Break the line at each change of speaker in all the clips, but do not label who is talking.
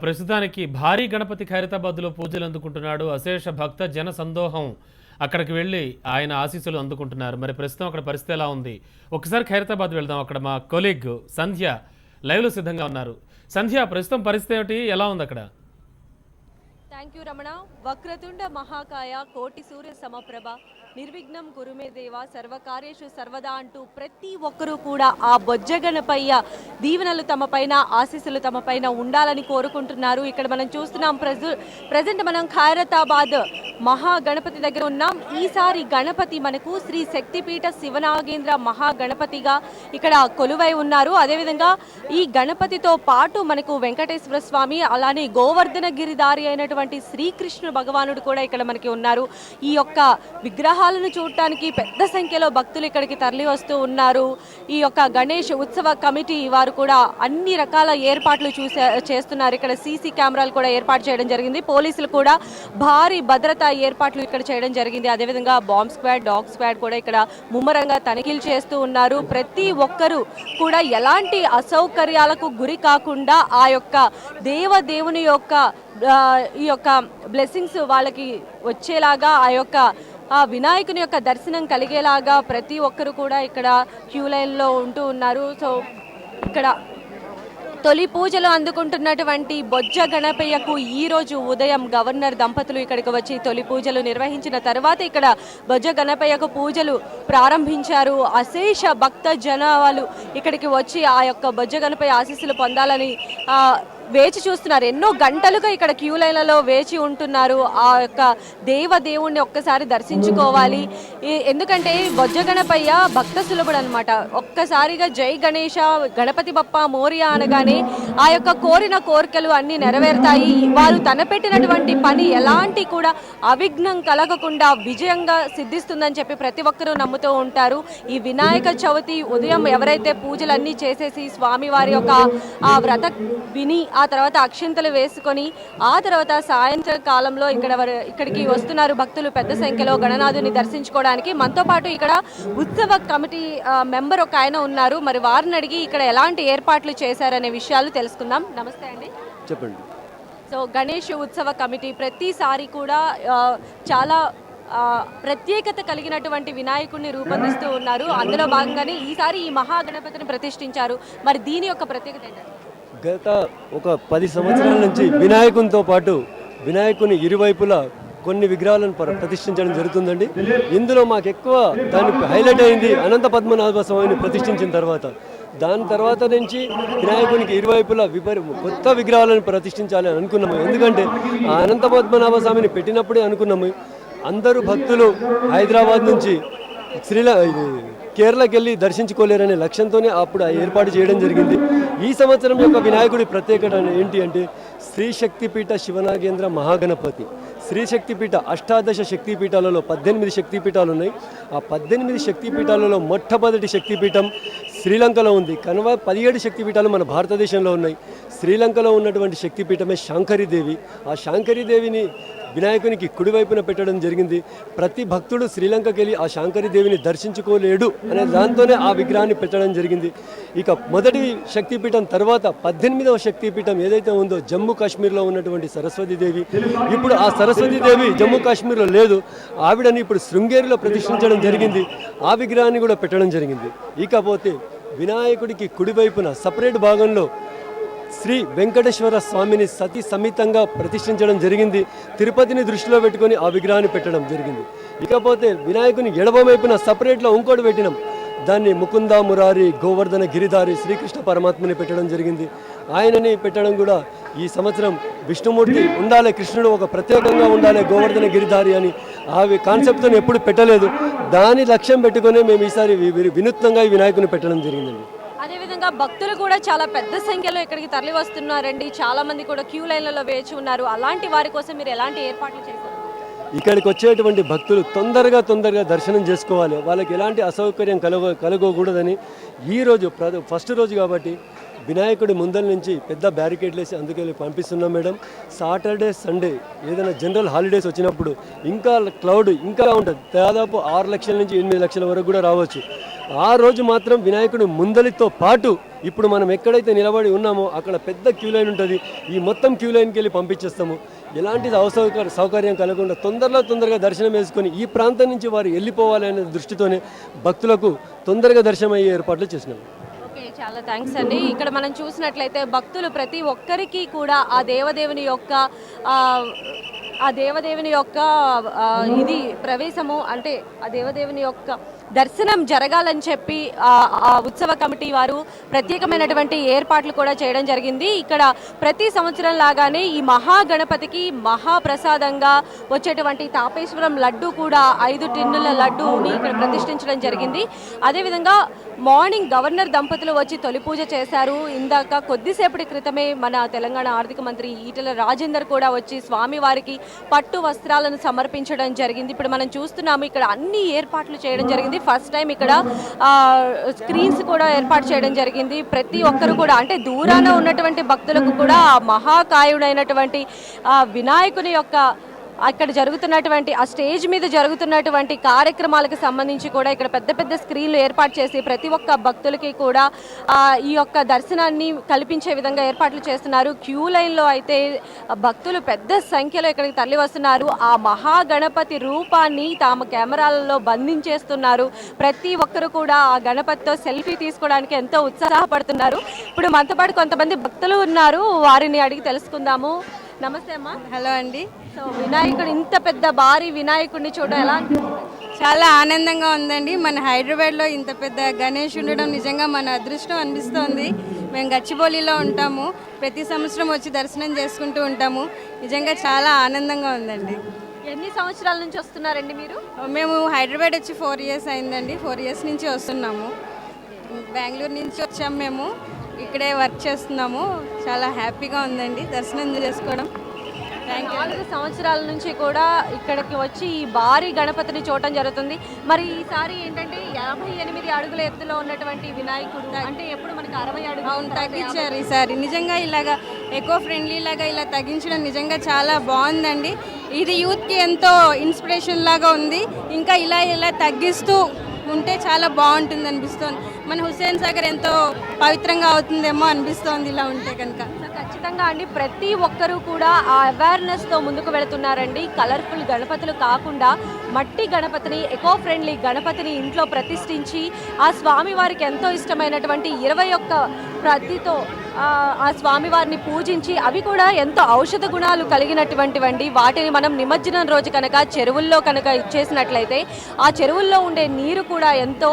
ప్రస్తుతానికి భారీ గణపతి ఖైరతాబాద్లో పూజలు అందుకుంటున్నాడు. అశేష భక్త జన సందోహం అక్కడికి వెళ్ళి ఆయన ఆశీస్సులు అందుకుంటున్నారు. మరి ప్రస్తుతం అక్కడ పరిస్థితి ఎలా ఉంది? ఒకసారి ఖైరతాబాద్ వెళ్దాం. అక్కడ మా కొలీగ్ సంధ్య లైవ్లో సిద్ధంగా ఉన్నారు. సంధ్య, ప్రస్తుతం పరిస్థితి ఏమిటి, ఎలా ఉంది అక్కడ?
Thank you Ramana. వక్రతుండ మహాకాయ కోటి సూర్య సమప్రభ నిర్విఘ్నం కురుమే దేవ సర్వకార్యేషు సర్వదా అంటూ ప్రతి ఒక్కరూ కూడా ఆ బొజ్జగణపయ్య దీవెనలు తమ పైన, ఆశీస్సులు తమ పైన ఉండాలని కోరుకుంటున్నారు. ఇక్కడ మనం చూస్తున్నాం, ప్రజెంట్ మనం ఖైరతాబాద్ మహాగణపతి దగ్గర ఉన్నాం. ఈసారి గణపతి మనకు శ్రీ శక్తిపీఠ శివనాగేంద్ర మహాగణపతిగా ఇక్కడ కొలువై ఉన్నారు. అదేవిధంగా ఈ గణపతితో పాటు మనకు వెంకటేశ్వర స్వామి, అలానే గోవర్ధన గిరిధారి అయినటువంటి శ్రీకృష్ణ భగవానుడు కూడా ఇక్కడ మనకి ఉన్నారు. ఈ యొక్క విగ్రహాలను చూడటానికి పెద్ద సంఖ్యలో భక్తులు ఇక్కడికి తరలి వస్తూ ఉన్నారు. ఈ యొక్క గణేష్ ఉత్సవ కమిటీ వారు కూడా అన్ని రకాల ఏర్పాట్లు చేస్తున్నారు. ఇక్కడ సీసీ కెమెరాలు కూడా ఏర్పాటు చేయడం జరిగింది. పోలీసులు కూడా భారీ భద్రతా ఏర్పాట్లు ఇక్కడ చేయడం జరిగింది. అదేవిధంగా బాంబ్ స్క్వాడ్, డాగ్ స్క్వాడ్ కూడా ఇక్కడ ముమ్మరంగా తనిఖీలు చేస్తూ ఉన్నారు. ప్రతి ఒక్కరూ కూడా ఎలాంటి అసౌకర్యాలకు గురి కాకుండా ఆ యొక్క దేవుని యొక్క ఈ యొక్క బ్లెస్సింగ్స్ వాళ్ళకి వచ్చేలాగా, ఆ యొక్క వినాయకుని యొక్క దర్శనం కలిగేలాగా ప్రతి ఒక్కరు కూడా ఇక్కడ క్యూ లైన్లో ఉంటూ ఉన్నారు. సో ఇక్కడ తొలి పూజలు అందుకుంటున్నటువంటి బొజ్జ గణపయ్యకు ఈరోజు ఉదయం గవర్నర్ దంపతులు ఇక్కడికి వచ్చి తొలి పూజలు నిర్వహించిన తర్వాత ఇక్కడ బొజ్జ గణపయ్యకు పూజలు ప్రారంభించారు. అశేష భక్త జనాలు ఇక్కడికి వచ్చి ఆ యొక్క బొజ్జ గణపయ్య ఆశీస్సులు పొందాలని వేచి చూస్తున్నారు. ఎన్నో గంటలుగా ఇక్కడ క్యూ లైన్లలో వేచి ఉంటున్నారు. ఆ యొక్క దేవుణ్ణి ఒక్కసారి దర్శించుకోవాలి. ఎందుకంటే బొజ్జ గణపయ్య భక్త సులభుడు అనమాట. ఒక్కసారిగా జై గణేష గణపతి బప్ప మోరియా అనగానే ఆ యొక్క కోరిన కోరికలు అన్ని నెరవేరుతాయి. వారు తనపెట్టినటువంటి పని ఎలాంటి కూడా అవిఘ్నం కలగకుండా విజయంగా సిద్ధిస్తుందని చెప్పి ప్రతి ఒక్కరూ నమ్ముతూ ఉంటారు. ఈ వినాయక చవితి ఉదయం ఎవరైతే పూజలన్నీ చేసేసి స్వామివారి యొక్క ఆ వ్రత విని ఆ తర్వాత అక్షింతలు వేసుకొని ఆ తర్వాత సాయంత్రం కాలంలో ఇక్కడికి వస్తున్నారు భక్తులు పెద్ద సంఖ్యలో గణనాథుని దర్శించుకోవడానికి. మనతో పాటు ఇక్కడ ఉత్సవ కమిటీ మెంబర్ ఒక ఆయన ఉన్నారు. మరి వారిని అడిగి ఇక్కడ ఎలాంటి ఏర్పాట్లు చేశారనే విషయాలు తెలుసుకుందాం. నమస్తే అండి,
చెప్పండి.
సో గణేష్ ఉత్సవ కమిటీ ప్రతిసారి కూడా చాలా ప్రత్యేకత కలిగినటువంటి వినాయకుడిని రూపొందిస్తూ ఉన్నారు. అందులో భాగంగానే ఈసారి ఈ మహాగణపతిని ప్రతిష్ఠించారు. మరి దీని యొక్క ప్రత్యేకత ఏంటంటే,
గత ఒక 10 సంవత్సరాల నుంచి వినాయకునితో పాటు వినాయకుని ఇరువైపులా కొన్ని విగ్రహాలను ప్రతిష్ఠించడం జరుగుతుందండి. ఇందులో మాకు ఎక్కువ దాని హైలైట్ అయింది అనంత పద్మనాభ స్వామిని ప్రతిష్ఠించిన తర్వాత. దాని తర్వాత నుంచి వినాయకునికి ఇరువైపులా కొత్త విగ్రహాలను ప్రతిష్ఠించాలి అని అనుకున్నాము. ఎందుకంటే ఆ అనంత పద్మనాభ స్వామిని పెట్టినప్పుడే అనుకున్నాము అందరూ భక్తులు హైదరాబాద్ నుంచి కేరళకి వెళ్ళి దర్శించుకోలేరనే లక్ష్యంతోనే అప్పుడు ఏర్పాటు చేయడం జరిగింది. ఈ సంవత్సరం యొక్క వినాయకుడి ప్రత్యేకత ఏంటి అంటే శ్రీ శక్తిపీఠ శివనాగేంద్ర మహాగణపతి. శ్రీ శక్తిపీఠ అష్టాదశ శక్తిపీఠాలలో 18 శక్తిపీఠాలు ఉన్నాయి. ఆ 18 శక్తిపీఠాలలో మొట్టమొదటి శక్తిపీఠం శ్రీలంకలో ఉంది. కనుక 17 శక్తిపీఠాలు మన భారతదేశంలో ఉన్నాయి. శ్రీలంకలో ఉన్నటువంటి శక్తిపీఠమే శాంకరీదేవి. ఆ శాంకరీదేవిని వినాయకునికి కుడివైపున పెట్టడం జరిగింది. ప్రతి భక్తుడు శ్రీలంకకి వెళ్ళి ఆ శాంకరీదేవిని దర్శించుకోలేడు అనే దాంతోనే ఆ విగ్రహాన్ని పెట్టడం జరిగింది. ఇక మొదటి శక్తిపీఠం తర్వాత 18వ శక్తిపీఠం ఏదైతే ఉందో జమ్మూ కాశ్మీర్లో ఉన్నటువంటి సరస్వతీదేవి. ఇప్పుడు ఆ సరస్వతీదేవి జమ్మూ కాశ్మీర్లో లేదు. ఆవిడని ఇప్పుడు శృంగేరిలో ప్రతిష్ఠించడం జరిగింది. ఆ విగ్రహాన్ని కూడా పెట్టడం జరిగింది. ఇకపోతే వినాయకుడికి కుడివైపున సపరేట్ భాగంలో శ్రీ వెంకటేశ్వర స్వామిని సతీ సమేతంగా ప్రతిష్ఠించడం జరిగింది. తిరుపతిని దృష్టిలో పెట్టుకొని ఆ విగ్రహాన్ని పెట్టడం జరిగింది. ఇకపోతే వినాయకుని ఎడమ వైపున సపరేట్లో ఇంకోటి పెట్టినాం. దాన్ని ముకుంద మురారి గోవర్ధన గిరిధారి శ్రీకృష్ణ పరమాత్మని పెట్టడం జరిగింది. ఆయనని పెట్టడం కూడా ఈ సంవత్సరం విష్ణుమూర్తి ఉండాలి, కృష్ణుడు ఒక ప్రత్యేకంగా ఉండాలి గోవర్ధన గిరిధారి అని ఆ కాన్సెప్ట్తో ఎప్పుడు పెట్టలేదు. దాని లక్ష్యం పెట్టుకునే మేము ఈసారి వినూత్నంగా ఈ వినాయకుని పెట్టడం జరిగిందండి.
అదేవిధంగా భక్తులు కూడా చాలా పెద్ద సంఖ్యలో ఇక్కడికి తరలి వస్తున్నారండి. చాలా మంది కూడా క్యూ లైన్లలో వేచి ఉన్నారు. అలాంటి వారి కోసం మీరు ఎలాంటి ఏర్పాట్లు చేశారు?
ఇక్కడికి వచ్చేటువంటి భక్తులు తొందరగా దర్శనం చేసుకోవాలి. వాళ్ళకి ఎలాంటి అసౌకర్యం కలగకూడదని ఈరోజు ఫస్ట్ రోజు కాబట్టి వినాయకుడి ముందల నుంచి పెద్ద బ్యారికేడ్లు వేసి అందుకెళ్ళి పంపిస్తున్నాం మేడం. సాటర్డే సండే ఏదైనా జనరల్ హాలిడేస్ వచ్చినప్పుడు ఇంకా క్లౌడ్ ఇంకా ఉంటుంది. దాదాపు 6 లక్షల నుంచి 8 లక్షల వరకు కూడా రావచ్చు. ఆ రోజు మాత్రం వినాయకుడి ముందలితో పాటు ఇప్పుడు మనం ఎక్కడైతే నిలబడి ఉన్నామో అక్కడ పెద్ద క్యూ లైన్ ఉంటుంది. ఈ మొత్తం క్యూ లైన్కి వెళ్ళి పంపించేస్తాము. ఎలాంటి సౌకర్యం కలగకుండా తొందరగా దర్శనం వేసుకొని ఈ ప్రాంతం నుంచి వారు వెళ్ళిపోవాలి అనే దృష్టితోనే భక్తులకు తొందరగా దర్శనం అయ్యే ఏర్పాట్లు చేసినాము.
ఓకే, చాలా థ్యాంక్స్ అండి. ఇక్కడ మనం చూసినట్లయితే భక్తులు ప్రతి ఒక్కరికి కూడా ఆ దేవదేవుని యొక్క ఇది ప్రవేశము అంటే ఆ దేవదేవుని యొక్క దర్శనం జరగాలని చెప్పి ఆ ఉత్సవ కమిటీ వారు ప్రత్యేకమైనటువంటి ఏర్పాట్లు కూడా చేయడం జరిగింది. ఇక్కడ ప్రతి సంవత్సరం లాగానే ఈ మహాగణపతికి మహాప్రసాదంగా వచ్చేటువంటి తాపేశ్వరం లడ్డు కూడా 5 టిన్నుల లడ్డూని ఇక్కడ ప్రతిష్ఠించడం జరిగింది. అదేవిధంగా మార్నింగ్ గవర్నర్ దంపతులు వచ్చి తొలి పూజ చేశారు. ఇందాక కొద్దిసేపటి క్రితమే మన తెలంగాణ ఆర్థిక మంత్రి ఈటెల రాజేందర్ కూడా వచ్చి స్వామివారికి పట్టు వస్త్రాలను సమర్పించడం జరిగింది. ఇప్పుడు మనం చూస్తున్నాము ఇక్కడ అన్ని ఏర్పాట్లు చేయడం జరిగింది. ఫస్ట్ టైం ఇక్కడ స్క్రీన్స్ కూడా ఏర్పాటు చేయడం జరిగింది. ప్రతి ఒక్కరు కూడా అంటే దూరాన ఉన్నటువంటి భక్తులకు కూడా మహాకాయుడైనటువంటి వినాయకుని యొక్క అక్కడ జరుగుతున్నటువంటి ఆ స్టేజ్ మీద జరుగుతున్నటువంటి కార్యక్రమాలకు సంబంధించి కూడా ఇక్కడ పెద్ద పెద్ద స్క్రీన్లు ఏర్పాటు చేసి ప్రతి ఒక్క భక్తులకి కూడా ఈ యొక్క దర్శనాన్ని కల్పించే విధంగా ఏర్పాట్లు చేస్తున్నారు. క్యూ లైన్లో అయితే భక్తులు పెద్ద సంఖ్యలో ఇక్కడికి తరలి వస్తున్నారు. ఆ మహాగణపతి రూపాన్ని తాము కెమెరాలలో బంధించేస్తున్నారు. ప్రతి ఒక్కరు కూడా ఆ గణపతితో సెల్ఫీ తీసుకోవడానికి ఎంతో ఉత్సాహపడుతున్నారు. ఇప్పుడు మనతో పాటు కొంతమంది భక్తులు ఉన్నారు, వారిని అడిగి తెలుసుకుందాము. నమస్తే అమ్మా.
హలో అండి.
సో వినాయకుడు ఇంత పెద్ద భారీ వినాయకుడిని చూడడం ఎలా అనిపిస్తుంది?
చాలా ఆనందంగా ఉందండి. మన హైదరాబాద్లో ఇంత పెద్ద గణేష్ ఉండడం నిజంగా మన అదృష్టం అనిపిస్తోంది. మేము గచ్చిబౌలిలో ఉంటాము, ప్రతి సంవత్సరం వచ్చి దర్శనం చేసుకుంటూ ఉంటాము. నిజంగా చాలా ఆనందంగా ఉందండి.
ఎన్ని సంవత్సరాల నుంచి వస్తున్నారండి మీరు?
మేము హైదరాబాద్ వచ్చి 4 ఇయర్స్ అయిందండి. 4 ఇయర్స్ నుంచి వస్తున్నాము. బెంగళూరు నుంచి వచ్చాము, మేము ఇక్కడే వర్క్ చేస్తున్నాము. చాలా హ్యాపీగా ఉందండి దర్శనం చేసుకోవడం.
4 సంవత్సరాల నుంచి కూడా ఇక్కడికి వచ్చి ఈ భారీ గణపతిని చూడటం జరుగుతుంది. మరి ఈసారి ఏంటంటే 58 అడుగుల ఎత్తులో ఉన్నటువంటి వినాయకుడు అంటే ఎప్పుడు మనకి 60 అడుగులు
అవును, తగ్గించారు ఈసారి. నిజంగా ఇలాగా ఎకో ఫ్రెండ్లీ లాగా ఇలా తగ్గించడం నిజంగా చాలా బాగుందండి. ఇది యూత్కి ఎంతో ఇన్స్పిరేషన్ లాగా ఉంది. ఇంకా ఇలా తగ్గిస్తూ ఉంటే చాలా బాగుంటుంది అనిపిస్తోంది. మన హుస్సేన్ సాగర్ ఎంతో పవిత్రంగా అవుతుందేమో అనిపిస్తోంది ఇలా ఉంటే కనుక.
ఖచ్చితంగా అండి, ప్రతి ఒక్కరూ కూడా ఆ అవేర్నెస్తో ముందుకు వెళుతున్నారండి. కలర్ఫుల్ గణపతులు కాకుండా మట్టి గణపతిని, ఎకో ఫ్రెండ్లీ గణపతిని ఇంట్లో ప్రతిష్ఠించి ఆ స్వామివారికి ఎంతో ఇష్టమైనటువంటి 21 ప్రతితో ఆ స్వామివారిని పూజించి అవి కూడా ఎంతో ఔషధ గుణాలు కలిగినటువంటివండి. వాటిని మనం నిమజ్జనం రోజు కనుక చెరువుల్లో కనుక ఇచ్చేసినట్లయితే ఆ చెరువుల్లో ఉండే నీరు కూడా ఎంతో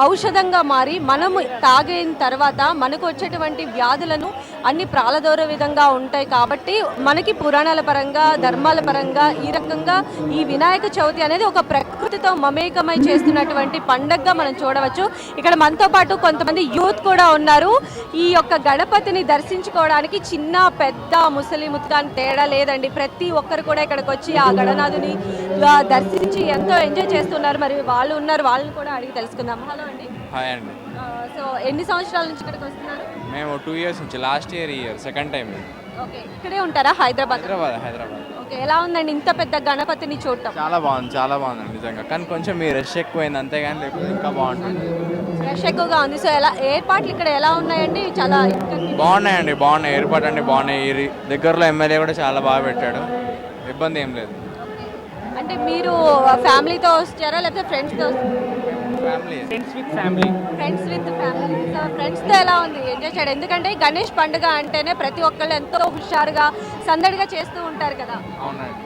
ఔషధంగా మారి మనము తాగిన తర్వాత మనకు వచ్చేటువంటి వ్యాధులను అన్ని ప్రాలదోర విధంగా ఉంటాయి. కాబట్టి మనకి పురాణాల పరంగా, ధర్మాల పరంగా ఈ రకంగా ఈ వినాయక చవితి అనేది ఒక ప్రకృతితో మమేకమై చేస్తున్నటువంటి పండగగా మనం చూడవచ్చు. ఇక్కడ మనతో పాటు కొంతమంది యూత్ కూడా ఉన్నారు. ఈ యొక్క గణపతిని దర్శించుకోవడానికి చిన్న పెద్ద ముసలి ముత్తాన్ తేడా లేదండి. ప్రతి ఒక్కరు కూడా ఇక్కడికి వచ్చి ఆ గణనాథుని దర్శించి ఎంతో ఎంజాయ్ చేస్తున్నారు. మరి వాళ్ళు ఉన్నారు, వాళ్ళని కూడా అడిగి తెలుసుకుందాం. హలో అండి.
హాయ్ అండి.
సో ఎన్ని సంవత్సరాల నుంచి ఇక్కడికి వస్తున్నారు?
మేము 2 ఇయర్స్ నుంచి, last year second time.
Okay, ఇక్కడే ఉంటారా? హైదరాబాద్.
హైదరాబాద్.
ఓకే, ఎలా ఉందండి ఇంత పెద్ద గణపతిని చూడటం?
చాలా బాగుందండి నిజంగా. కానీ కొంచెం మీ రష్ ఎక్కువైంది అంతేగాని లేకపోతే ఇంకా బాగుంటుంది.
రష్ ఎక్కువగా ఉంది. సో ఎలా ఏర్పాట్లు ఇక్కడ ఎలా ఉన్నాయండి? చాలా
బాగున్నాయి ఏర్పాటు అండి, బాగున్నాయి. దగ్గరలో ఎమ్మెల్యే కూడా చాలా బాగా పెట్టాడు, ఇబ్బంది ఏం లేదు.
అంటే మీరు ఫ్యామిలీతో వచ్చారా లేకపోతే ఫ్రెండ్స్తో?
Friends with family.
సో ఫ్రెండ్స్తో ఎలా ఉంది ఎంజాయ్ చేయడం? ఎందుకంటే గణేష్ పండుగ అంటేనే ప్రతి ఒక్కళ్ళు ఎంతో హుషారుగా సందడిగా చేస్తూ ఉంటారు కదా.
అవునండి.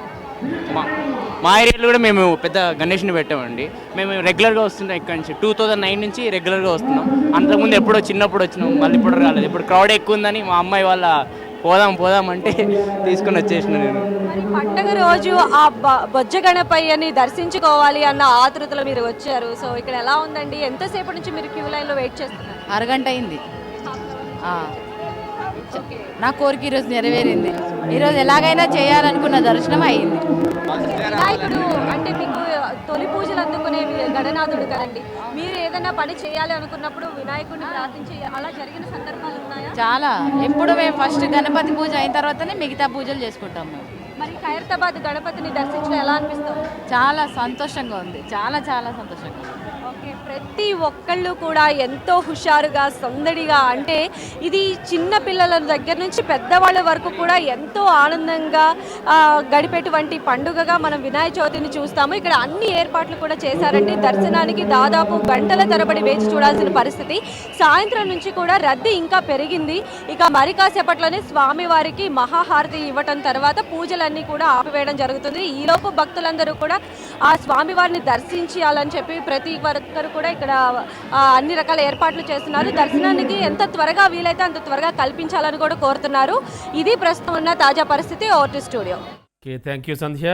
మా ఏరియాలో కూడా మేము పెద్ద గణేష్ని పెట్టామండి. మేము రెగ్యులర్గా వస్తున్నాం ఇక్కడ నుంచి 2009 నుంచి రెగ్యులర్గా వస్తున్నాం. అంతకుముందు ఎప్పుడో చిన్నప్పుడు వచ్చినాం, మళ్ళీ ఇప్పుడు రాలేదు. ఇప్పుడు క్రౌడ్ ఎక్కువ ఉందని మా అమ్మాయి వాళ్ళ పోదాం అంటే తీసుకుని వచ్చేసిన నేను.
మరి పండుగ రోజు ఆ బొజ్జ గణపయ్యని దర్శించుకోవాలి అన్న ఆతృతలో మీరు వచ్చారు. సో ఇక్కడ ఎలా ఉందండి? ఎంతసేపు నుంచి మీరు క్యూ లైన్లో వెయిట్ చేస్తున్నారు?
అరగంట అయింది. నా కోరిక ఈరోజు నెరవేరింది. ఈరోజు ఎలాగైనా చేయాలనుకున్న దర్శనం అయింది.
వినాయకుడు అంటే మీకు తొలి పూజలు అందుకునే గణనాథుడు కదండి. మీరు ఏదైనా పని చేయాలి అనుకున్నప్పుడు వినాయకుడిని ప్రార్థించి అలా జరిగిన సందర్భాలు ఉన్నాయా?
చాలా. ఎప్పుడు మేము ఫస్ట్ గణపతి పూజ అయిన తర్వాతనే మిగతా పూజలు చేసుకుంటాము.
మరి ఖైరతాబాద్ గణపతిని దర్శించడం ఎలా అనిపిస్తుంది?
చాలా సంతోషంగా ఉంది. చాలా సంతోషంగా.
ఓకే, ప్రతి ఒక్కళ్ళు కూడా ఎంతో హుషారుగా సందడిగా, అంటే ఇది చిన్న పిల్లల దగ్గర నుంచి పెద్దవాళ్ళ వరకు కూడా ఎంతో ఆనందంగా గడిపేటువంటి పండుగగా మనం వినాయక చవితిని చూస్తాము. ఇక్కడ అన్ని ఏర్పాట్లు కూడా చేశారండి. దర్శనానికి దాదాపు గంటల తరబడి వేచి చూడాల్సిన పరిస్థితి. సాయంత్రం నుంచి కూడా రద్దీ ఇంకా పెరిగింది. ఇక మరి కాసేపట్లోనే స్వామివారికి మహాహారతి ఇవ్వటం తర్వాత పూజలన్నీ కూడా ఆపివేయడం జరుగుతుంది. ఈలోపు భక్తులందరూ కూడా ఆ స్వామివారిని దర్శించాలని చెప్పి ప్రతి ఒక్కరు కూడా ఇక్కడ అన్ని రకాల ఏర్పాట్లు చేస్తున్నారు. దర్శనానికి ఎంత త్వరగా వీలైతే అంత త్వరగా కల్పించాలని కూడా కోరుతున్నారు. ఇది ప్రస్తుతం ఉన్న తాజా పరిస్థితి. Over to studio.
Okay, thank you Sandhya.